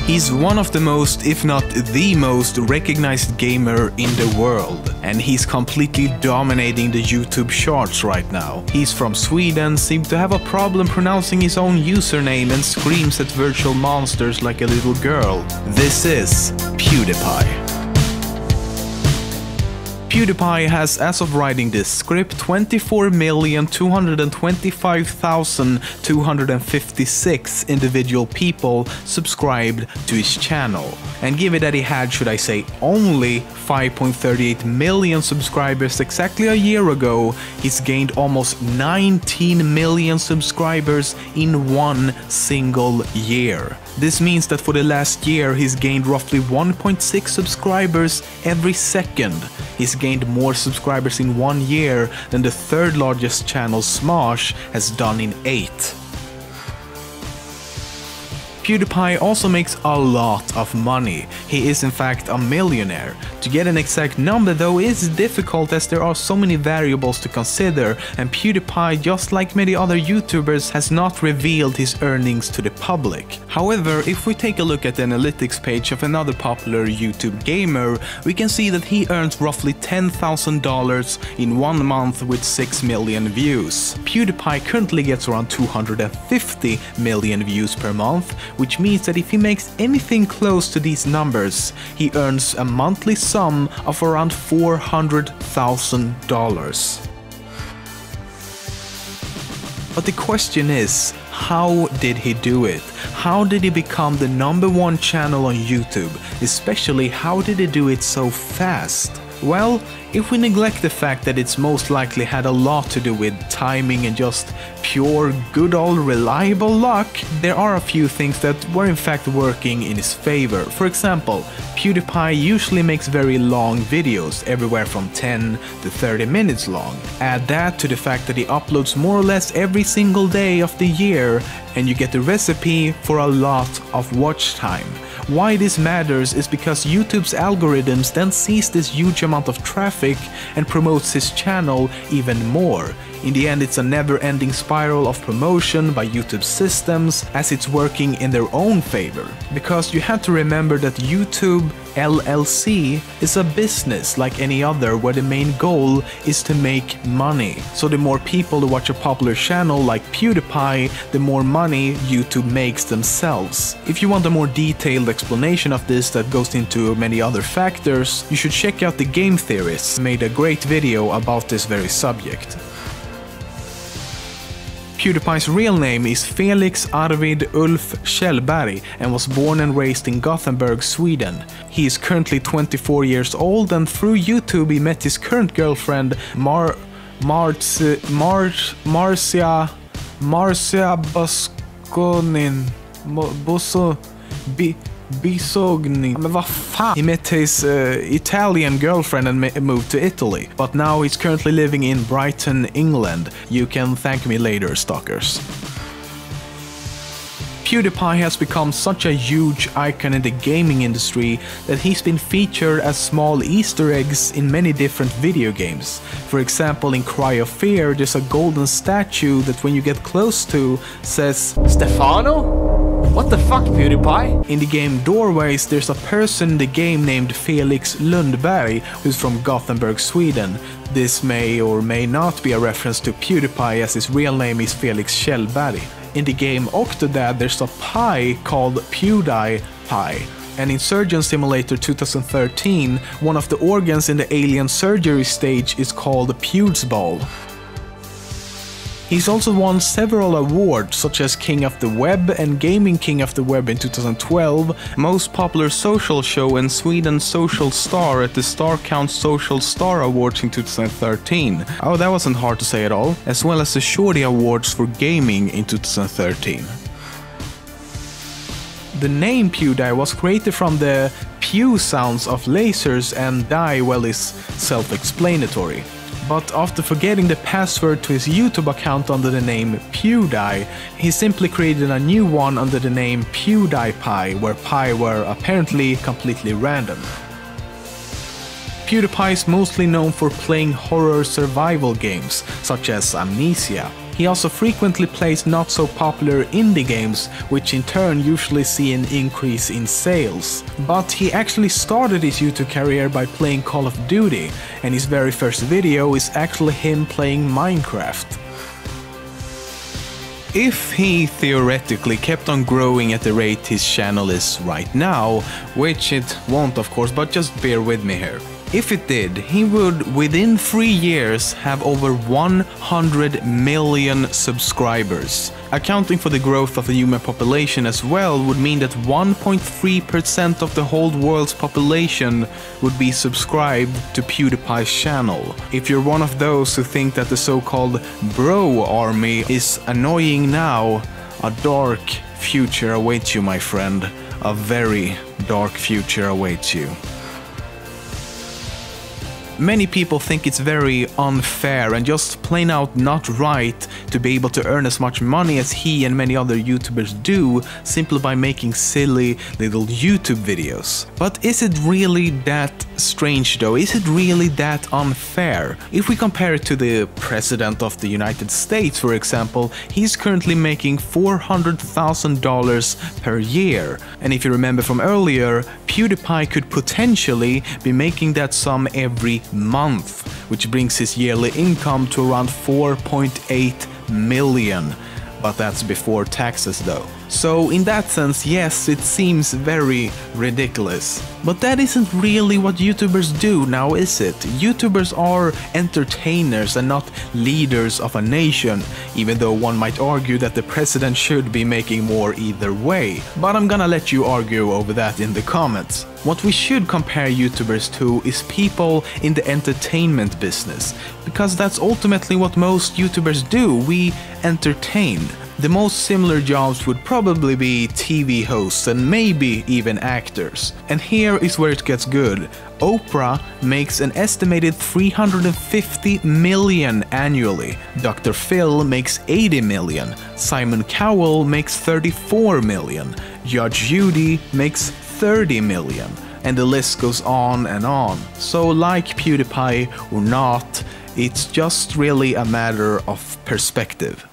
He's one of the most, if not the most, recognized gamer in the world, and he's completely dominating the YouTube charts right now. He's from Sweden, seems to have a problem pronouncing his own username and screams at virtual monsters like a little girl. This is PewDiePie. PewDiePie has, as of writing this script, 24,225,256 individual people subscribed to his channel. And given that he had, should I say, only 5.38 million subscribers exactly a year ago, he's gained almost 19 million subscribers in one single year. This means that for the last year he's gained roughly 1.6 subscribers every second. He's gained more subscribers in 1 year than the third largest channel Smosh has done in 8. PewDiePie also makes a lot of money. He is in fact a millionaire. To get an exact number though is difficult as there are so many variables to consider, and PewDiePie, just like many other YouTubers, has not revealed his earnings to the public. However, if we take a look at the analytics page of another popular YouTube gamer, we can see that he earns roughly $10,000 in 1 month with 6 million views. PewDiePie currently gets around 250 million views per month, which means that if he makes anything close to these numbers, he earns a monthly sum of around $400,000. But the question is, how did he do it? How did he become the #1 channel on YouTube? Especially, how did he do it so fast? Well, if we neglect the fact that it's most likely had a lot to do with timing and just pure good old reliable luck, there are a few things that were in fact working in his favor. For example, PewDiePie usually makes very long videos, everywhere from 10 to 30 minutes long. Add that to the fact that he uploads more or less every single day of the year, and you get the recipe for a lot of watch time. Why this matters is because YouTube's algorithms then sees this huge amount of traffic and promotes his channel even more. In the end, it's a never-ending spiral of promotion by YouTube's systems, as it's working in their own favor. Because you have to remember that YouTube LLC is a business like any other, where the main goal is to make money. So the more people who watch a popular channel like PewDiePie, the more money YouTube makes themselves. If you want a more detailed explanation of this that goes into many other factors, you should check out the Game Theorists, made a great video about this very subject. PewDiePie's real name is Felix Arvid Ulf Kjellberg and was born and raised in Gothenburg, Sweden. He is currently 24 years old, and through YouTube he met his current girlfriend Marcia Bisogni. Men vad fan? He met his Italian girlfriend and moved to Italy, but now he's currently living in Brighton, England. You can thank me later, stalkers. PewDiePie has become such a huge icon in the gaming industry that he's been featured as small Easter eggs in many different video games. For example, in Cry of Fear, there's a golden statue that when you get close to says Stefano? What the fuck, PewDiePie? In the game Doorways, there's a person in the game named Felix Lundberg, who's from Gothenburg, Sweden. This may or may not be a reference to PewDiePie, as his real name is Felix Kjellberg. In the game Octodad, there's a pie called PewDiePie. And in Surgeon Simulator 2013, one of the organs in the alien surgery stage is called Pew's Ball. He's also won several awards, such as King of the Web and Gaming King of the Web in 2012, Most Popular Social Show and Sweden's Social Star at the Star Count Social Star Awards in 2013. Oh, that wasn't hard to say at all. As well as the Shorty Awards for Gaming in 2013. The name PewDie was created from the pew sounds of lasers, and die, well, is self-explanatory. But after forgetting the password to his YouTube account under the name PewDie, he simply created a new one under the name PewDiePie, where pie were apparently completely random. PewDiePie is mostly known for playing horror survival games, such as Amnesia. He also frequently plays not so popular indie games, which in turn usually see an increase in sales. But he actually started his YouTube career by playing Call of Duty, and his very first video is actually him playing Minecraft. If he theoretically kept on growing at the rate his channel is right now, which it won't of course, but just bear with me here. If it did, he would within 3 years have over 100 million subscribers. Accounting for the growth of the human population as well would mean that 1.3% of the whole world's population would be subscribed to PewDiePie's channel. If you're one of those who think that the so-called bro army is annoying now, a dark future awaits you, my friend. A very dark future awaits you. Many people think it's very unfair and just plain out not right to be able to earn as much money as he and many other YouTubers do simply by making silly little YouTube videos. But is it really that strange though? Is it really that unfair? If we compare it to the President of the United States, for example, he's currently making $400,000 per year. And if you remember from earlier, PewDiePie could potentially be making that sum every month, which brings his yearly income to around 4.8 million. But that's before taxes though. So in that sense, yes, it seems very ridiculous. But that isn't really what YouTubers do now, is it? YouTubers are entertainers and not leaders of a nation, even though one might argue that the president should be making more either way. But I'm gonna let you argue over that in the comments. What we should compare YouTubers to is people in the entertainment business, because that's ultimately what most YouTubers do. We entertain. The most similar jobs would probably be TV hosts and maybe even actors. And here is where it gets good. Oprah makes an estimated 350 million annually. Dr. Phil makes 80 million. Simon Cowell makes 34 million. Judge Judy makes 30 million. And the list goes on and on. So like PewDiePie or not, it's just really a matter of perspective.